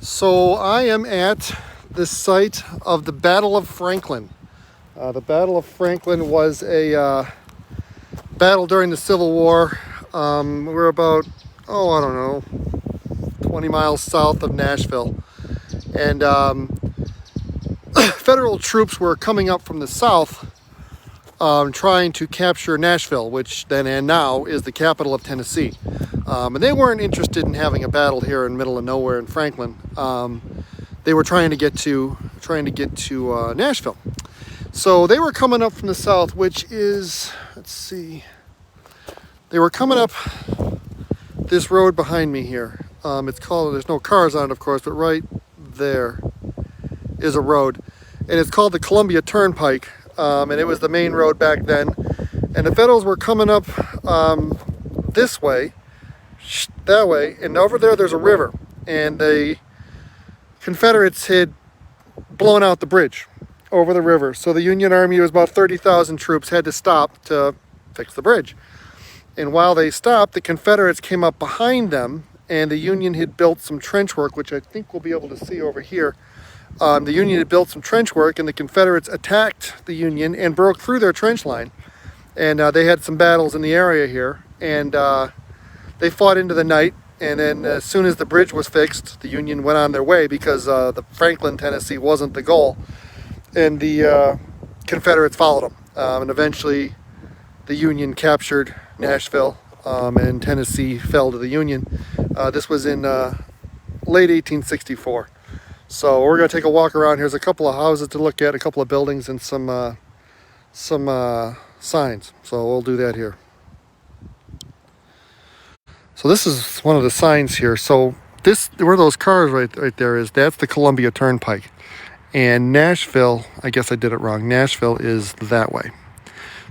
So I am at the site of the Battle of Franklin. The Battle of Franklin was a battle during the Civil War. We're about, I don't know, 20 miles south of Nashville. And federal troops were coming up from the south trying to capture Nashville, which then and now is the capital of Tennessee. And they weren't interested in having a battle here in the middle of nowhere in Franklin. They were trying to get to Nashville. So they were coming up from the south, which is, let's see, they were coming up this road behind me here. It's called, there's no cars on it, of course, but right there is a road. And it's called the Columbia Turnpike. And it was the main road back then. And the Federals were coming up this way, that way, and over there's a river. And the Confederates had blown out the bridge over the river. So the Union Army, was about 30,000 troops, had to stop to fix the bridge. And while they stopped, the Confederates came up behind them, and the Union had built some trench work, which I think we'll be able to see over here. The Union had built some trench work, and the Confederates attacked the Union and broke through their trench line. And they had some battles in the area here, and they fought into the night. And then as soon as the bridge was fixed, the Union went on their way because the Franklin, Tennessee wasn't the goal. And the Confederates followed them. And eventually the Union captured Nashville, and Tennessee fell to the Union. This was in late 1864. So we're going to take a walk around. Here's a couple of houses to look at, a couple of buildings, and some signs. So we'll do that here. So this is one of the signs here. So this, where those cars right there is, that's the Columbia Turnpike. And Nashville, I guess I did it wrong. Nashville is that way.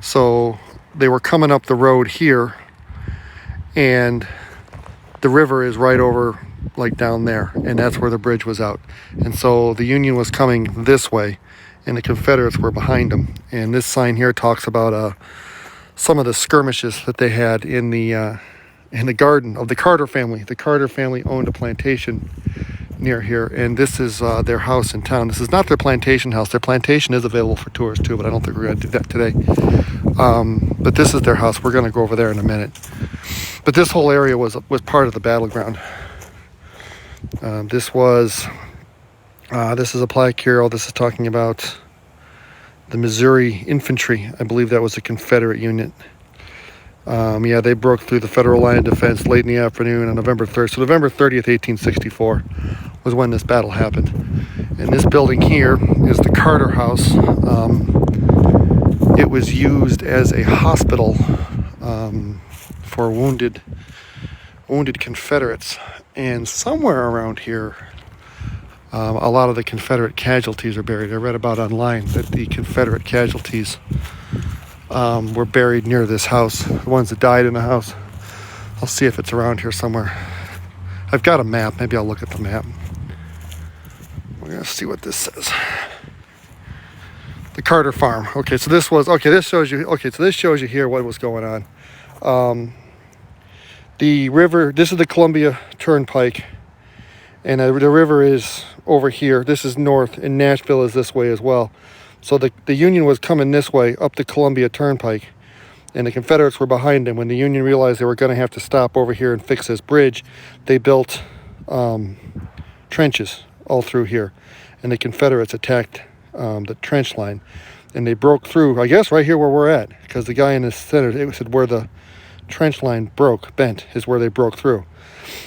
So they were coming up the road here, and the river is right over, like down there, and that's where the bridge was out. And so the Union was coming this way, and the Confederates were behind them. And this sign here talks about some of the skirmishes that they had in the garden of the Carter family. The Carter family owned a plantation near here, and this is their house in town. This is not their plantation house. Their plantation is available for tours too, but I don't think we're going to do that today. But this is their house. We're going to go over there in a minute. But this whole area was part of the battleground. This is a plaque here. This is talking about the Missouri Infantry. I believe that was a Confederate unit. They broke through the Federal line of defense late in the afternoon on November 3rd. So November 30th, 1864 was when this battle happened. And this building here is the Carter House. It was used as a hospital for wounded Confederates. And somewhere around here, a lot of the Confederate casualties are buried. I read about online that the Confederate casualties were buried near this house. The ones that died in the house. I'll see if it's around here somewhere. I've got a map. Maybe I'll look at the map. We're going to see what this says. The Carter Farm. Okay, so this shows you here what was going on. The river, this is the Columbia Turnpike, and the river is over here. This is north, and Nashville is this way as well. So the Union was coming this way up the Columbia Turnpike, and the Confederates were behind them. When the Union realized they were going to have to stop over here and fix this bridge, they built trenches all through here, and the Confederates attacked the trench line, and they broke through, I guess right here where we're at, because the guy in the center, it said where the trench line bent is where they broke through.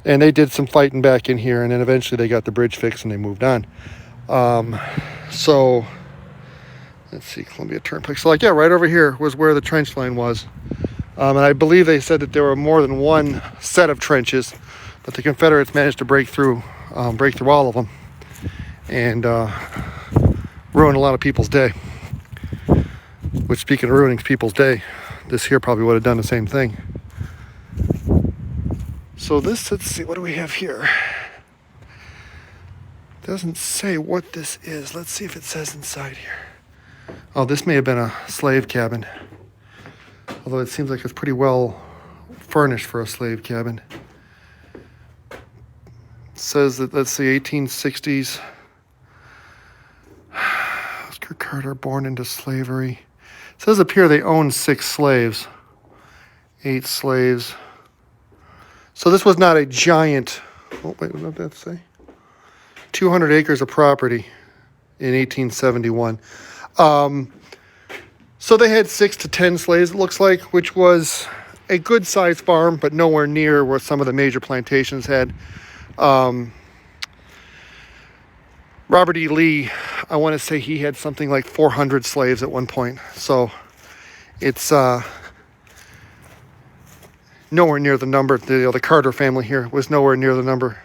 And they did some fighting back in here, and then eventually they got the bridge fixed and they moved on. So let's see, Columbia Turnpike. So right over here was where the trench line was. And I believe they said that there were more than one set of trenches, but the Confederates managed to break through all of them, and ruin a lot of people's day. Which, speaking of ruining people's day, this here probably would have done the same thing. So let's see, what do we have here? Doesn't say what this is. Let's see if it says inside here. Oh, this may have been a slave cabin. Although it seems like it's pretty well furnished for a slave cabin. says that, let's see, 1860s. Oscar Carter born into slavery. It says up here they owned 6 slaves. 8 slaves. So this was not a giant, oh wait, what did that say? 200 acres of property in 1871. So they had 6 to 10 slaves, it looks like, which was a good sized farm, but nowhere near what some of the major plantations had. Robert E. Lee, I want to say he had something like 400 slaves at one point. So it's nowhere near the number. The Carter family here was nowhere near the number.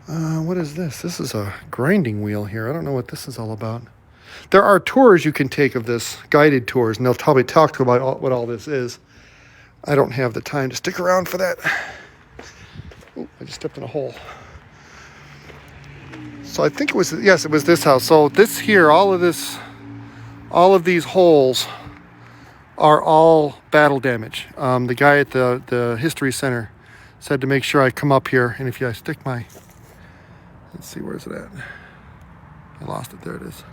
What is this? This is a grinding wheel here. I don't know what this is all about. There are tours you can take of this, guided tours, and they'll probably talk to you about what all this is. I don't have the time to stick around for that. Ooh, I just stepped in a hole. So I think it was, yes, it was this house. So this here, all of these holes are all battle damage. The guy at the History Center said to make sure I come up here, and if I stick my, let's see, where's it at? I lost it, there it is.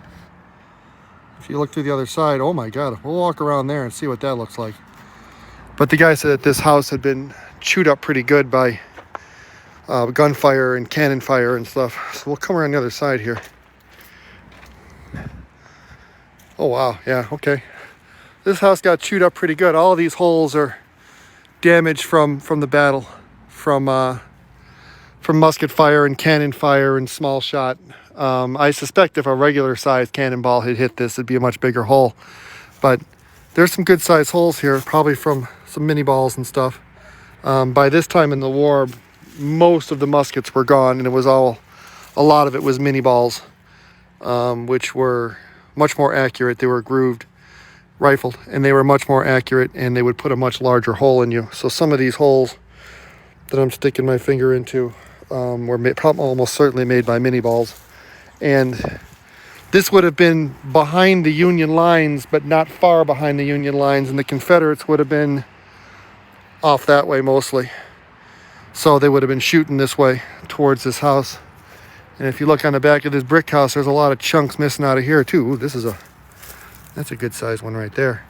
If you look through the other side, oh my God, we'll walk around there and see what that looks like. But the guy said that this house had been chewed up pretty good by gunfire and cannon fire and stuff. So we'll come around the other side here. Oh wow, yeah, okay. This house got chewed up pretty good. All of these holes are damaged from the battle, from musket fire and cannon fire and small shot. I suspect if a regular sized cannonball had hit this, it'd be a much bigger hole. But there's some good sized holes here, probably from some mini balls and stuff. By this time in the war, most of the muskets were gone, and a lot of it was mini balls, which were much more accurate. They were grooved, rifled, and they were much more accurate, and they would put a much larger hole in you. So some of these holes that I'm sticking my finger into were almost certainly made by mini balls. And this would have been behind the Union lines, but not far behind the Union lines, and the Confederates would have been off that way mostly. So they would have been shooting this way towards this house. And if you look on the back of this brick house, there's a lot of chunks missing out of here too. Ooh, that's a good sized one right there.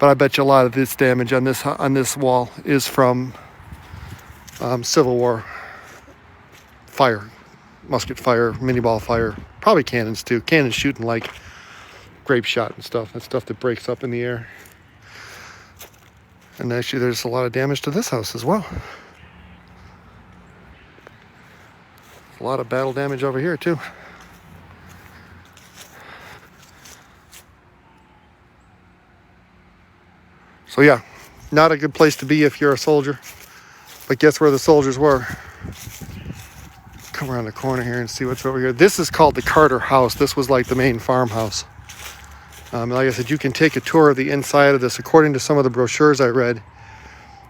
But I bet you a lot of this damage on this wall is from Civil War fire, musket fire, mini ball fire, probably cannons too. Cannons shooting like grape shot and stuff. That's stuff that breaks up in the air. And actually there's a lot of damage to this house as well. A lot of battle damage over here too. So yeah, not a good place to be if you're a soldier. But guess where the soldiers were? Come around the corner here and see what's over here. This is called the Carter House. This was like the main farmhouse. Like I said, you can take a tour of the inside of this. According to some of the brochures I read,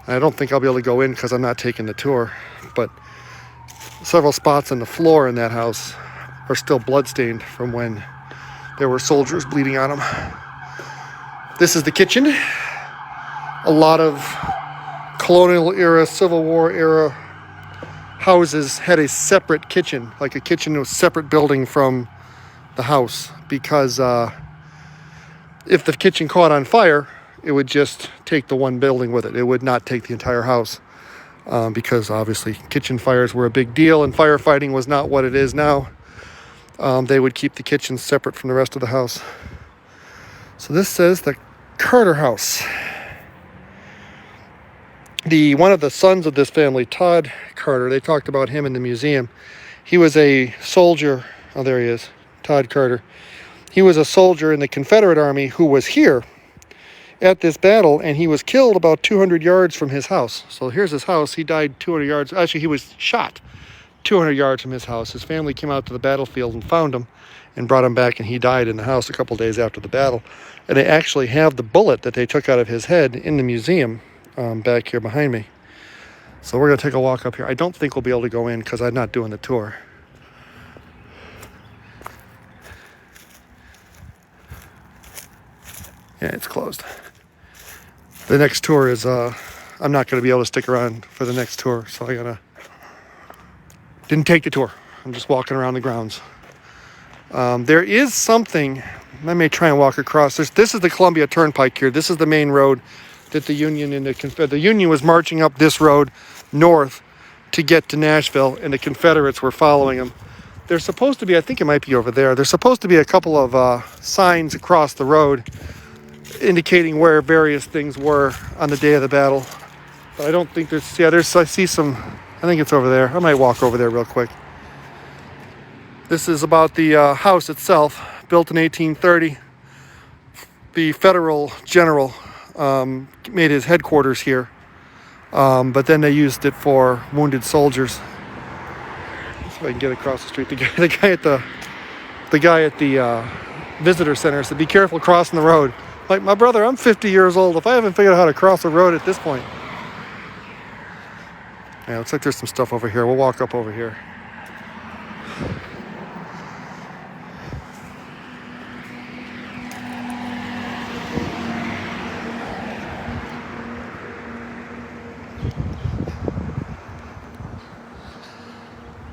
I don't think I'll be able to go in because I'm not taking the tour, but several spots on the floor in that house are still bloodstained from when there were soldiers bleeding on them. This is the kitchen. A lot of colonial era, Civil War era houses had a separate kitchen, like a kitchen in a separate building from the house, because if the kitchen caught on fire, it would just take the one building with it. It would not take the entire house, because obviously kitchen fires were a big deal and firefighting was not what it is now. They would keep the kitchen separate from the rest of the house. So this says the Carter House. One of the sons of this family, Todd Carter, they talked about him in the museum. He was a soldier. Oh, there he is, Todd Carter. He was a soldier in the Confederate Army who was here at this battle, and he was killed about 200 yards from his house. So here's his house. He died 200 yards. Actually, he was shot 200 yards from his house. His family came out to the battlefield and found him and brought him back, and he died in the house a couple days after the battle. And they actually have the bullet that they took out of his head in the museum back here behind me. So we're going to take a walk up here. I don't think we'll be able to go in because I'm not doing the tour. Yeah, it's closed. The next tour is, I'm not going to be able to stick around for the next tour, so I got to Didn't take the tour. I'm just walking around the grounds. There is something, I may try and walk across. This is the Columbia Turnpike here. This is the main road that the Union and the Union was marching up this road north to get to Nashville, and the Confederates were following them. There's supposed to be, I think it might be over there, there's supposed to be a couple of signs across the road indicating where various things were on the day of the battle. But I don't think I see some, I think it's over there. I might walk over there real quick. This is about the house itself, built in 1830. The federal general made his headquarters here, but then they used it for wounded soldiers. Let's see if I can get across the street. The guy at the visitor center said, "Be careful crossing the road." Like, my brother, I'm 50 years old. If I haven't figured out how to cross the road at this point. Yeah, looks like there's some stuff over here. We'll walk up over here.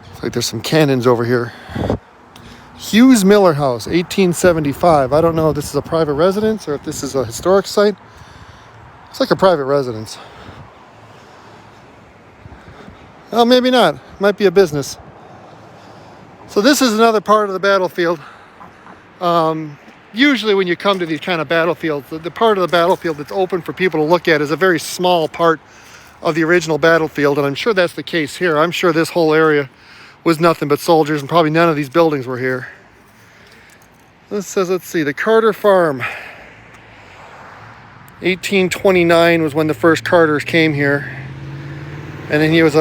Looks like there's some cannons over here. Hughes Miller House, 1875. I don't know if this is a private residence or if this is a historic site. It's like a private residence. Well, maybe not. Might be a business. So this is another part of the battlefield. Usually when you come to these kind of battlefields, the part of the battlefield that's open for people to look at is a very small part of the original battlefield, and I'm sure that's the case here. I'm sure this whole area was nothing but soldiers, and probably none of these buildings were here. This says, let's see, the Carter Farm. 1829 was when the first Carters came here, and then he was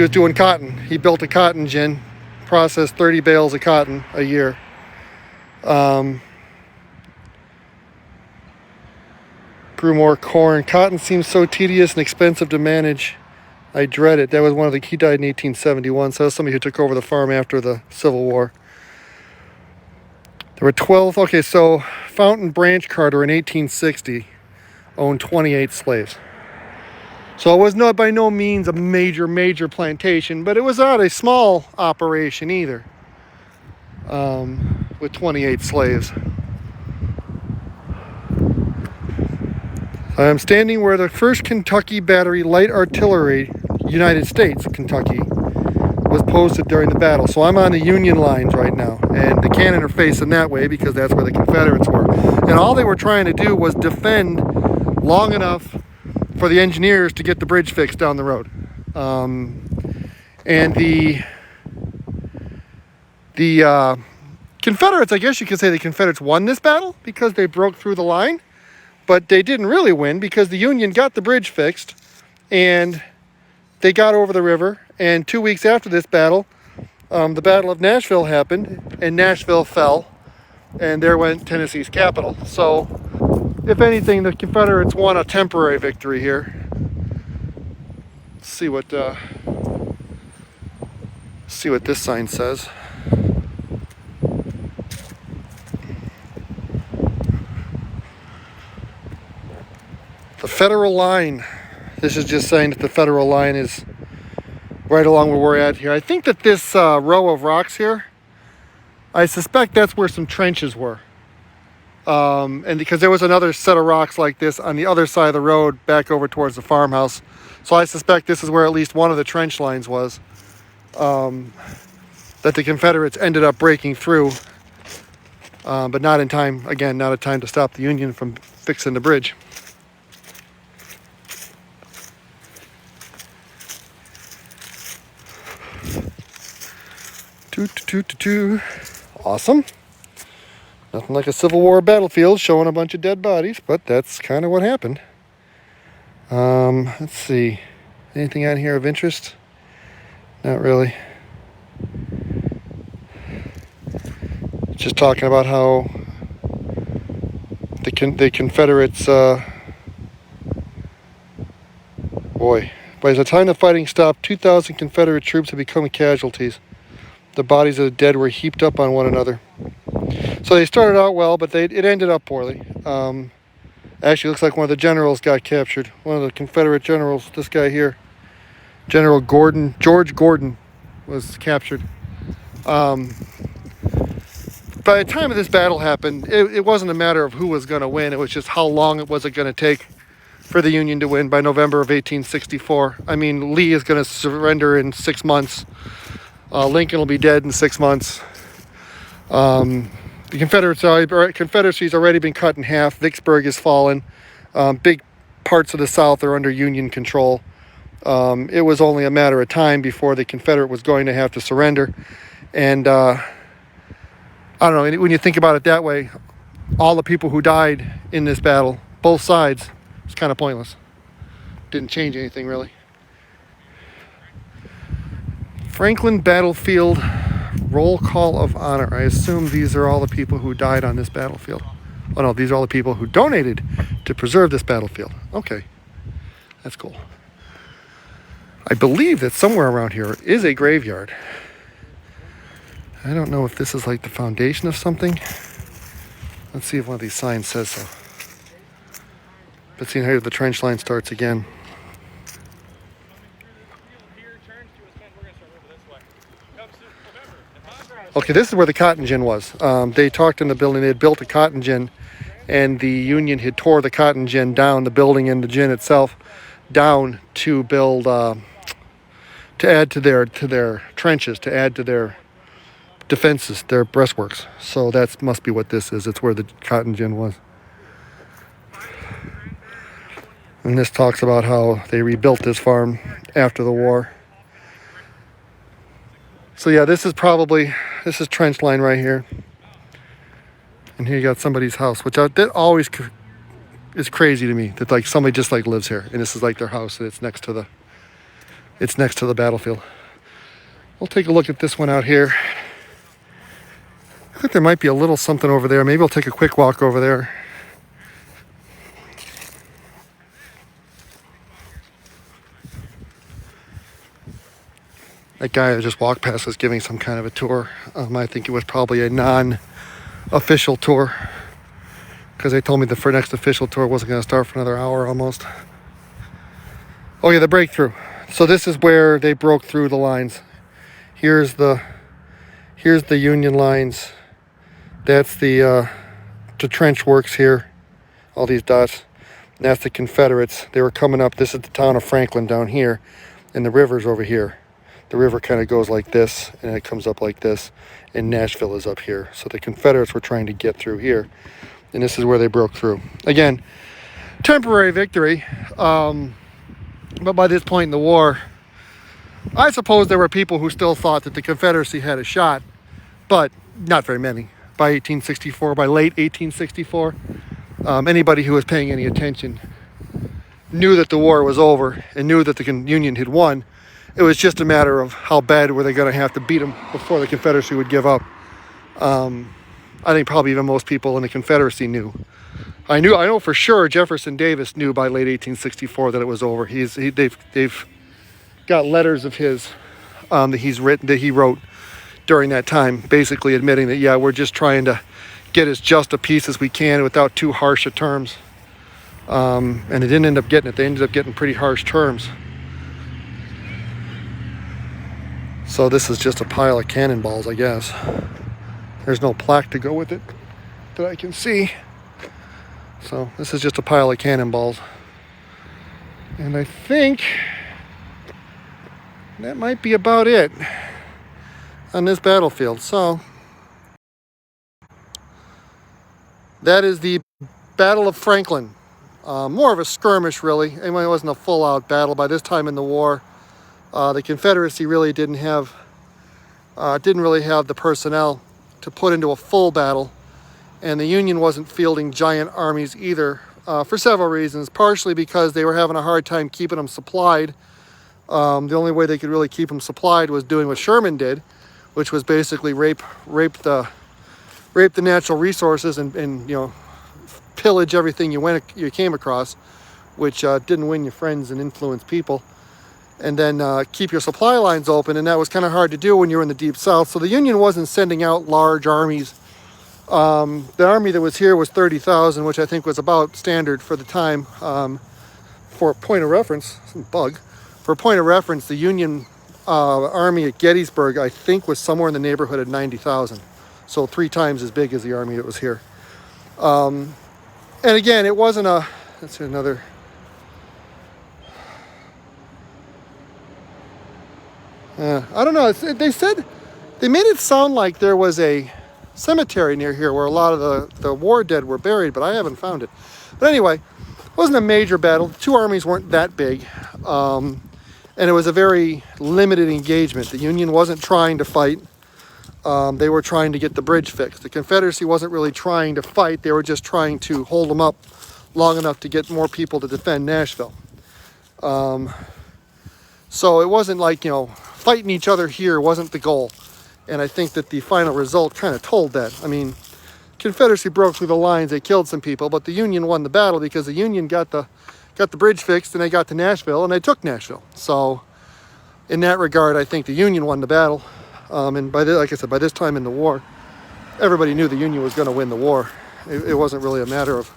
doing cotton. He built a cotton gin, processed 30 bales of cotton a year. Grew more corn. Cotton seems so tedious and expensive to manage. I dread it. That was he died in 1871, so that was somebody who took over the farm after the Civil War. There were 12, okay, so Fountain Branch Carter in 1860 owned 28 slaves. So it was by no means a major plantation, but it was not a small operation either, with 28 slaves. I'm standing where the 1st Kentucky Battery Light Artillery, United States, Kentucky, was posted during the battle. So I'm on the Union lines right now, and the cannon are facing that way because that's where the Confederates were. And all they were trying to do was defend long enough for the engineers to get the bridge fixed down the road. And the Confederates, I guess you could say the Confederates won this battle because they broke through the line. But they didn't really win because the Union got the bridge fixed and they got over the river. And 2 weeks after this battle, the Battle of Nashville happened, and Nashville fell, and there went Tennessee's capital. So, if anything, the Confederates won a temporary victory here. Let's see what this sign says. The Federal Line. This is just saying that the Federal Line is right along where we're at here. I think that this row of rocks here, I suspect that's where some trenches were. And because there was another set of rocks like this on the other side of the road back over towards the farmhouse. So I suspect this is where at least one of the trench lines was, that the Confederates ended up breaking through, but not in time, again, not a time to stop the Union from fixing the bridge. Awesome. Nothing like a Civil War battlefield showing a bunch of dead bodies, but that's kind of what happened. Let's see. Anything on here of interest? Not really. Just talking about how the Confederates, by the time the fighting stopped, 2,000 Confederate troops had become casualties. The bodies of the dead were heaped up on one another. So they started out well, but it ended up poorly. Actually, looks like one of the generals got captured. One of the Confederate generals, this guy here, General Gordon, George Gordon, was captured. By the time this battle happened, it wasn't a matter of who was going to win. It was just how long it was going to take for the Union to win by November of 1864. I mean, Lee is going to surrender in 6 months. Lincoln will be dead in 6 months. The Confederacy's already been cut in half. Vicksburg has fallen. Big parts of the South are under Union control. It was only a matter of time before the Confederate was going to have to surrender. And I don't know, when you think about it that way, all the people who died in this battle, both sides, it's kind of pointless. Didn't change anything, really. Franklin Battlefield Roll Call of Honor. I assume these are all the people who died on this battlefield. Oh no, these are all the people who donated to preserve this battlefield. Okay, that's cool. I believe that somewhere around here is a graveyard. I don't know if this is like the foundation of something. Let's see if one of these signs says so. But see how the trench line starts again. Okay, this is where the cotton gin was. They talked in the building. They had built a cotton gin, and the Union had tore the cotton gin down, the building and the gin itself, down to build, to add to their trenches, to add to their defenses, their breastworks. So that must be what this is. It's where the cotton gin was. And this talks about how they rebuilt this farm after the war. So yeah, this is trench line right here. And here you got somebody's house, which that always is crazy to me, that like somebody just like lives here and this is like their house and it's next to the battlefield. We'll take a look at this one out here. I think there might be a little something over there. Maybe we'll take a quick walk over there. That guy that just walked past was giving some kind of a tour. I think it was probably a non-official tour, because they told me the next official tour wasn't going to start for another hour almost. Oh yeah, the breakthrough. So this is where they broke through the lines. Here's the Union lines. That's the trench works here. All these dots. And that's the Confederates. They were coming up. This is the town of Franklin down here, and the river's over here. The river kind of goes like this, and it comes up like this, and Nashville is up here. So the Confederates were trying to get through here, and this is where they broke through. Again, temporary victory, but by this point in the war, I suppose there were people who still thought that the Confederacy had a shot, but not very many. By 1864, by late 1864, anybody who was paying any attention knew that the war was over and knew that the Union had won. It was just a matter of how bad were they going to have to beat them before the Confederacy would give up. I think probably even most people in the Confederacy knew. I know for sure Jefferson Davis knew by late 1864 that it was over. They've got letters of his that he wrote during that time, basically admitting that yeah, we're just trying to get as just a peace as we can without too harsh of terms. And they didn't end up getting it. They ended up getting pretty harsh terms. So this is just a pile of cannonballs, I guess. There's no plaque to go with it that I can see. So this is just a pile of cannonballs. And I think that might be about it on this battlefield. So that is the Battle of Franklin. More of a skirmish, really. It wasn't a full-out battle. By this time in the war, the Confederacy really didn't really have the personnel to put into a full battle, and the Union wasn't fielding giant armies either, for several reasons. Partially because they were having a hard time keeping them supplied. The only way they could really keep them supplied was doing what Sherman did, which was basically rape the natural resources and pillage everything you came across, which didn't win you friends and influence people. And then keep your supply lines open, and that was kind of hard to do when you were in the Deep South. So the Union wasn't sending out large armies. The army that was here was 30,000, which I think was about standard for the time. For a point of reference, the Union army at Gettysburg, I think, was somewhere in the neighborhood of 90,000. So 3 times as big as the army that was here. And again, it wasn't a, let's see, another, I don't know, they said, they made it sound like there was a cemetery near here where a lot of the war dead were buried, but I haven't found it. But anyway, it wasn't a major battle. The 2 armies weren't that big. And it was a very limited engagement. The Union wasn't trying to fight. They were trying to get the bridge fixed. The Confederacy wasn't really trying to fight. They were just trying to hold them up long enough to get more people to defend Nashville. So it wasn't like, you know, fighting each other here wasn't the goal. And I think that the final result kind of told that. I mean, Confederacy broke through the lines. They killed some people, but the Union won the battle because the Union got the bridge fixed, and they got to Nashville, and they took Nashville. So in that regard, I think the Union won the battle. And like I said, by this time in the war, everybody knew the Union was going to win the war. It wasn't really a matter of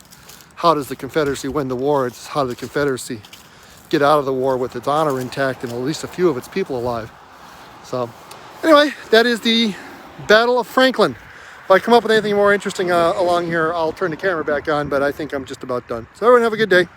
how does the Confederacy win the war. It's how did the Confederacy get out of the war with its honor intact and at least a few of its people alive. So anyway, that is the Battle of Franklin. If I come up with anything more interesting along here, I'll turn the camera back on, but I think I'm just about done. So everyone have a good day.